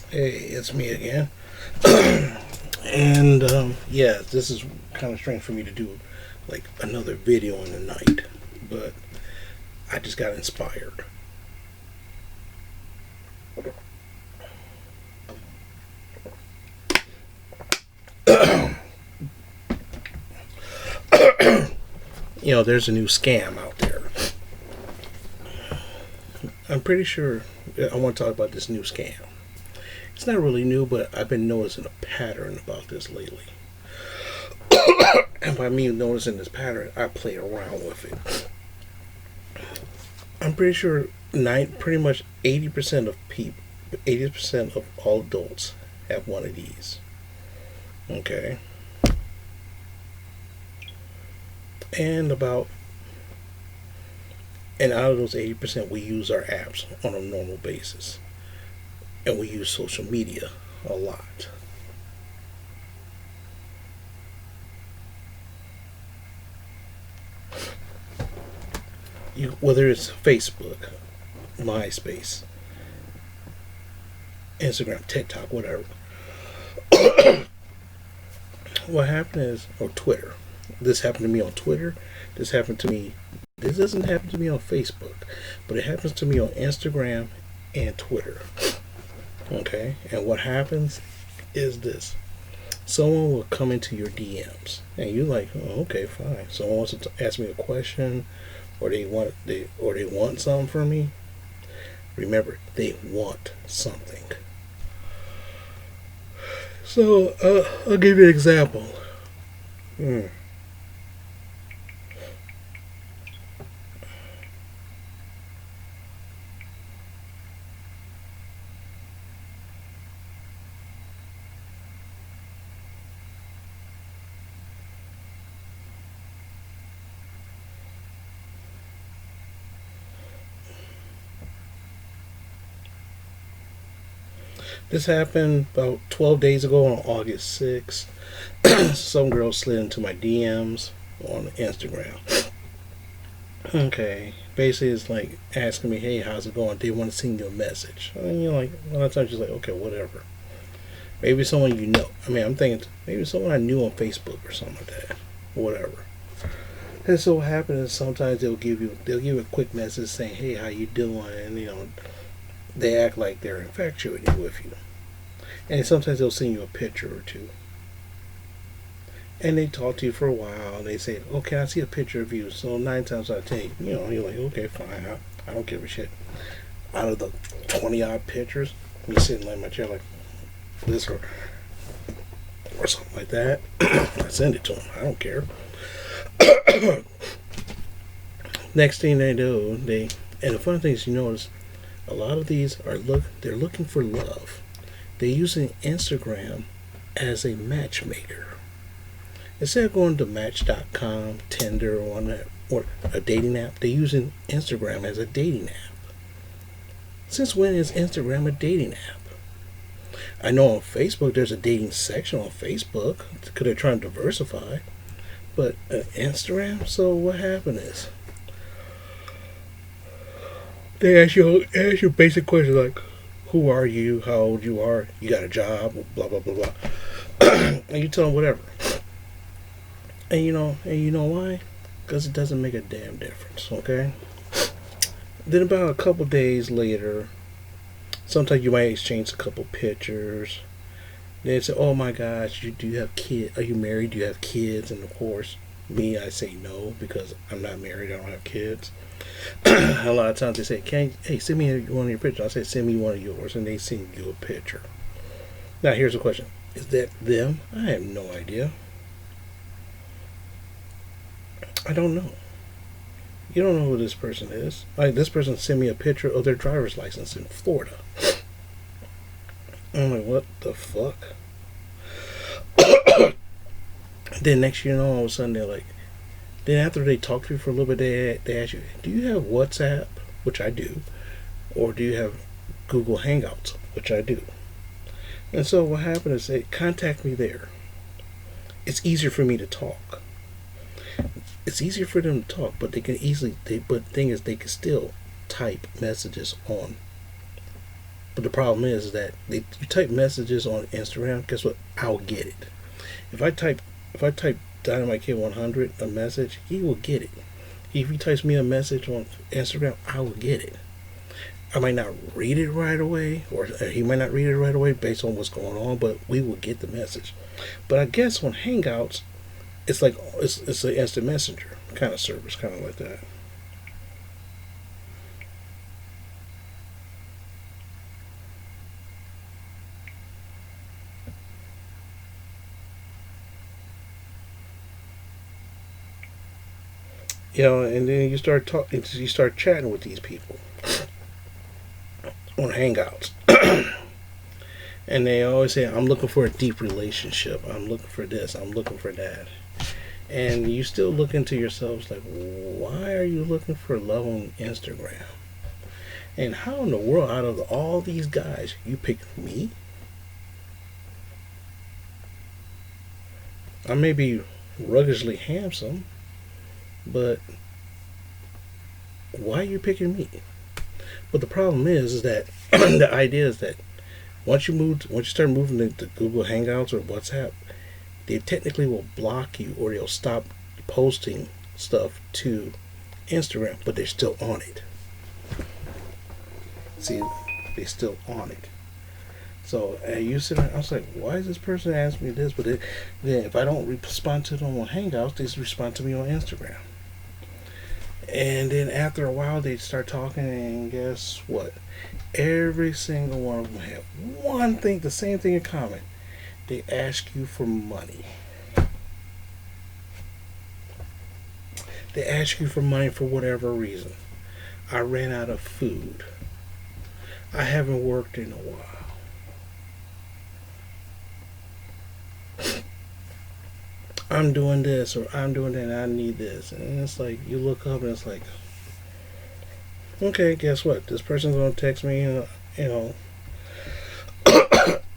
Hey, it's me again. And yeah, this is kind of strange for me to do like another video in the night, but I just got inspired. There's a new scam out there. I'm pretty sure I want to talk about this new scam. It's not really new, but I've been noticing a pattern about this lately. And by me noticing this pattern, I play around with it. I'm pretty sure pretty much 80% of people, 80% of all adults have one of these. Okay, and about and out of those 80%, we use our apps on a normal basis, and we use social media a lot. Whether it's Facebook, MySpace, Instagram, TikTok, whatever. What happened is, or Twitter. This happened to me on Twitter. This happened to me. This doesn't happen to me on Facebook, but it happens to me on Instagram and Twitter. Okay, and what happens is this: someone will come into your DMs, and you're like, oh, okay, fine. Someone wants to ask me a question, or they want something from me. Remember, they want something. So I'll give you an example. Hmm. This happened about 12 days ago on August 6th. Some girl slid into my DMs on Instagram. Okay, basically it's like asking me, "Hey, how's it going?" They want to send you a message, and you're like, a lot of times you're like, "Okay, whatever." Maybe someone you know. I mean, I'm thinking maybe someone I knew on Facebook or something like that, whatever. And so what happens is sometimes they'll give you a quick message saying, "Hey, how you doing?" And they act like they're infatuated with you, and sometimes they'll send you a picture or two. And they talk to you for a while, and they say, "Oh, can I see a picture of you?" So 9 times out of 10, you're like, "Okay, fine. I don't give a shit." Out of the 20 odd pictures, me sitting in my chair like this or something like that, I send it to them. I don't care. Next thing they do, and the funny thing is, you notice a lot of these they're looking for love. They're using Instagram as a matchmaker. Instead of going to Match.com, Tinder, or a dating app, they're using Instagram as a dating app. Since when is Instagram a dating app? I know on Facebook there's a dating section on Facebook because they're trying to diversify, but Instagram. So what happened is they ask you basic questions like, "Who are you? How old you are? You got a job? Blah blah blah blah," and you tell them whatever. And you know why? Because it doesn't make a damn difference. Okay. Then about a couple days later, sometimes you might exchange a couple pictures. They say, "Oh my gosh, do you have kids? Are you married? Do you have kids?" And of course, me, I say no because I'm not married. I don't have kids. A lot of times they say, hey, send me one of your pictures." I say, "Send me one of yours," and they send you a picture. Now here's the question: is that them? I have no idea. I don't know. You don't know who this person is. Like, this person sent me a picture of their driver's license in Florida. I'm like, what the fuck? Then next you know, all of a sudden they're like, then after they talk to you for a little bit, they ask you, "Do you have WhatsApp?" Which I do. Or do you have Google Hangouts? Which I do. And so what happened is they contact me there. It's easier for me to talk. It's easier for them to talk, but but the thing is, they can still type messages on But the problem is that you type messages on Instagram. Guess what? I'll get it. If I type if I type Dynamite Kid 100 a message, he will get it. If he types me a message on Instagram, I will get it. I might not read it right away, or he might not read it right away based on what's going on, but we will get the message. But I guess on Hangouts, it's like it's an instant messenger kind of service, kind of like that. And then you start chatting with these people on Hangouts, and they always say, "I'm looking for a deep relationship. I'm looking for this. I'm looking for that." And you still look into yourselves like, why are you looking for love on Instagram? And how in the world, out of all these guys, you pick me? I may be ruggedly handsome, but why are you picking me? But the problem is that the idea is that once you start moving into Google Hangouts or WhatsApp, they technically will block you or they'll stop posting stuff to Instagram, but they're still on it. See, they're still on it. So you sit there, I was like, why is this person asking me this? But then if I don't respond to them on Hangouts, they respond to me on Instagram. And then after a while, they start talking, and guess what? Every single one of them have one thing, the same thing in common. They ask you for money. They ask you for money for whatever reason. I ran out of food. I haven't worked in a while. I'm doing this or I'm doing that and I need this. And it's like, you look up and it's like, okay, guess what? This person's going to text me, you know.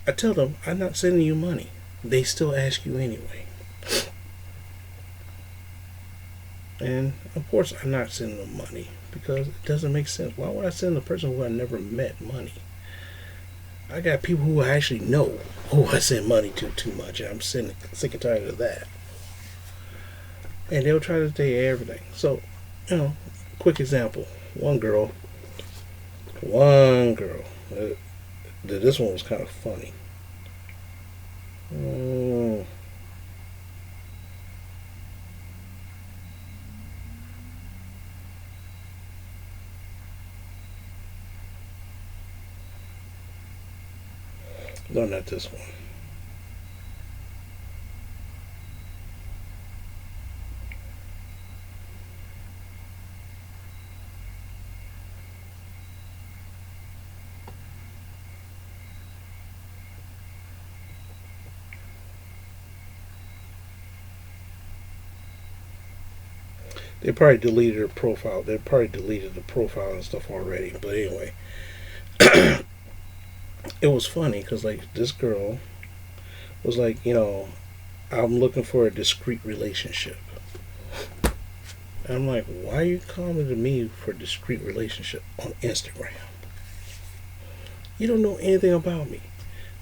I tell them, I'm not sending you money. They still ask you anyway. And of course, I'm not sending them money because it doesn't make sense. Why would I send a person who I never met money? I got people who I actually know who I send money to too much. And I'm sick and tired of that. And they'll try to say everything. So, quick example. One girl. This one was kind of funny. No, not this one. They probably deleted her profile. They probably deleted the profile and stuff already. But anyway, it was funny because like this girl was like, I'm looking for a discreet relationship. And I'm like, why are you calling to me for a discreet relationship on Instagram? You don't know anything about me.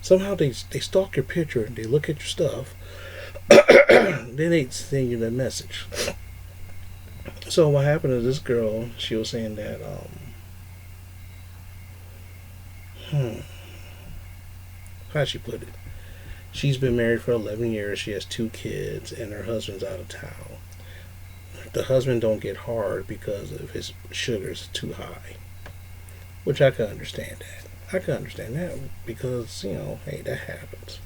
Somehow they stalk your picture, they look at your stuff, then they send you the message. So what happened to this girl? She was saying that how'd she put it? She's been married for 11 years. She has 2 kids, and her husband's out of town. The husband don't get hard because of his sugars too high, which I can understand that. I can understand that because hey, that happens.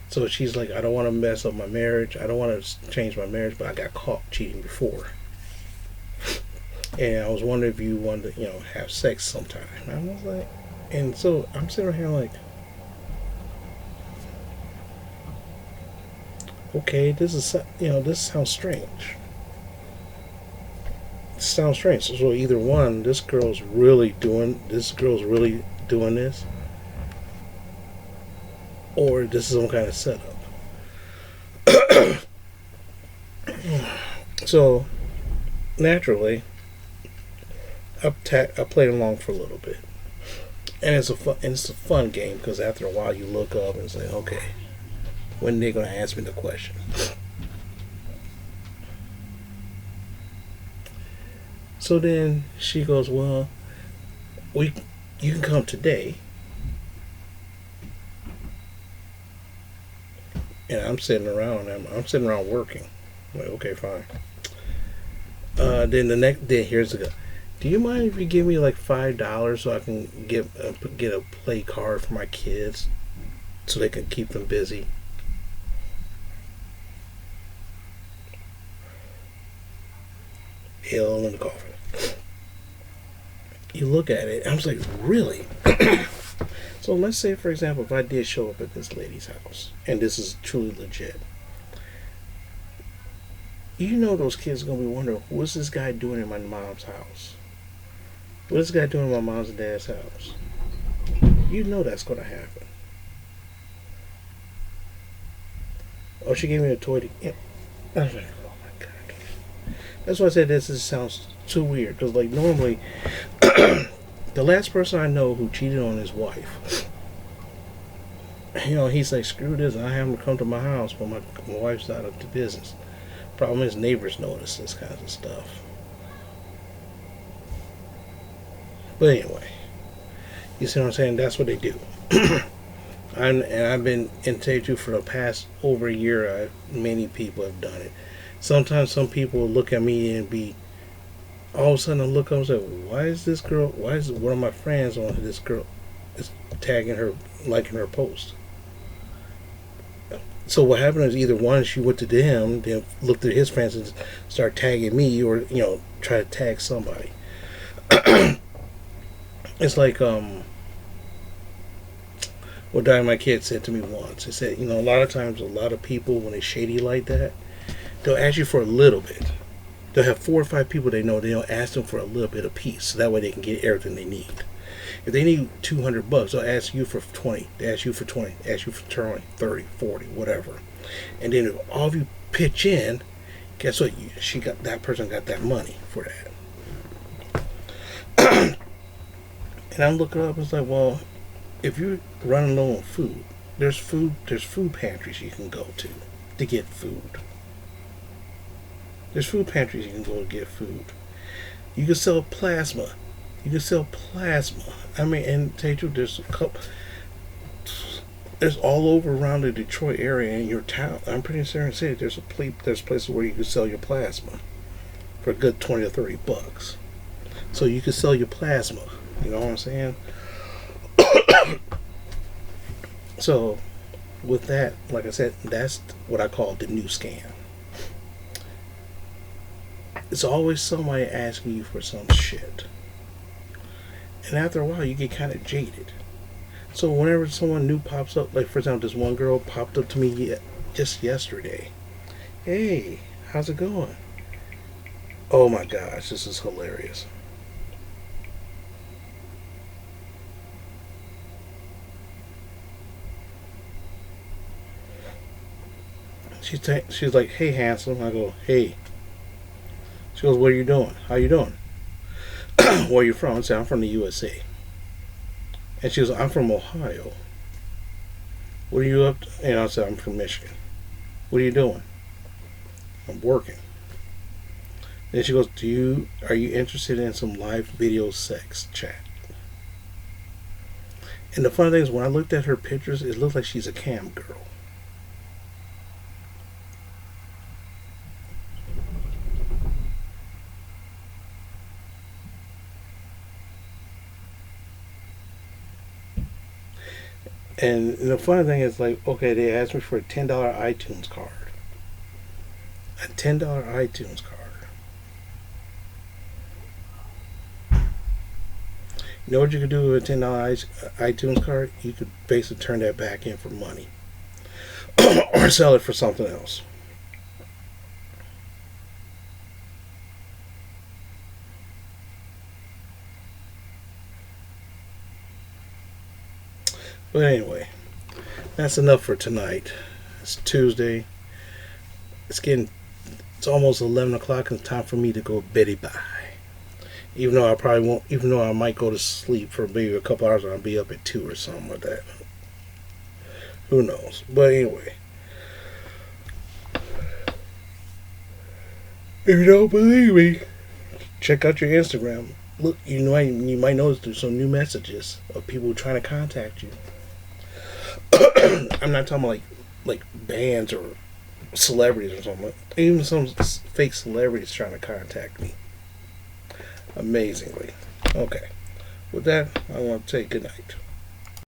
So she's like, I don't want to mess up my marriage. I don't want to change my marriage, but I got caught cheating before. And I was wondering if you wanted to, have sex sometime. And I was like, and so I'm sitting here like, okay, this sounds strange. It sounds strange. So either one, this girl's really doing this, or this is some kind of setup. So naturally, I played along for a little bit. And it's a fun game because after a while you look up and say, okay, when are they gonna ask me the question? So then she goes, well, we you can come today, and I'm sitting around. I'm sitting around working. I'm like, okay, fine. Then the next day, here's the go. Do you mind if you give me like $5 so I can get a play card for my kids so they can keep them busy? Nail in the coffin. You look at it, I was like, really? So let's say, for example, if I did show up at this lady's house, and this is truly legit, you know those kids are gonna be wondering, what's this guy doing in my mom's house? What's this guy doing in my mom's and dad's house? You know that's gonna happen. Oh, she gave me a toy to. Yeah. I was like, oh my god. That's why I said this sounds too weird because, like, normally, the last person I know who cheated on his wife, he's like, screw this. I have him come to my house, but my wife's out of the business. Problem is, neighbors notice this kind of stuff. But anyway, you see what I'm saying? That's what they do. I've been in Teju for the past over a year. Many people have done it. Sometimes some people will look at me and be all of a sudden I look up and say, why is this girl? Why is one of my friends on this girl is tagging her, liking her post? So what happened is either one, she went to him, then looked at his friends and started tagging me, or try to tag somebody. It's like what my kid said to me once. He said, a lot of times, a lot of people when they shady like that, they'll ask you for a little bit. They'll have 4 or 5 people they know. They'll ask them for a little bit of piece, so that way they can get everything they need. If they need $200, they'll ask you for 20. They ask you for 20. They ask you for 20, 30, 40, whatever. And then if all of you pitch in, guess what? That person got that money for that. And I'm looking up. It's like, well, if you're running low on food, there's food pantries you can go to get food. There's food pantries you can go to get food. You can sell plasma. I mean, and tell you the truth, there's all over around the Detroit area in your town. I'm pretty certain city. There's places where you can sell your plasma for a good $20 or $30. So you can sell your plasma. You know what I'm saying? So with that, like I said, that's what I call the new scam. It's always somebody asking you for some shit. And after a while, you get kind of jaded. So whenever someone new pops up, like for example, this one girl popped up to me just yesterday. Hey, how's it going? Oh my gosh, this is hilarious. She's like, hey, handsome. I go, hey. She goes, what are you doing? How you doing? Where are you from? I say, I'm from the USA. And she goes, I'm from Ohio. What are you up to? And I said, I'm from Michigan. What are you doing? I'm working. Then she goes, are you interested in some live video sex chat? And the funny thing is, when I looked at her pictures, it looked like she's a cam girl. And the funny thing is, like, okay, they asked me for a $10 iTunes card. A $10 iTunes card. You know what you could do with a $10 iTunes card? You could basically turn that back in for money. Or sell it for something else. But anyway, that's enough for tonight. It's Tuesday. It's almost 11 o'clock and it's time for me to go beddy bye. Even though I probably won't, even though I might go to sleep for maybe a couple hours and I'll be up at 2 or something like that. Who knows? But anyway, if you don't believe me, check out your Instagram. Look, you might notice there's some new messages of people trying to contact you. I'm not talking about like bands or celebrities or something. Even some fake celebrities trying to contact me. Amazingly. Okay. With that, I want to say good night.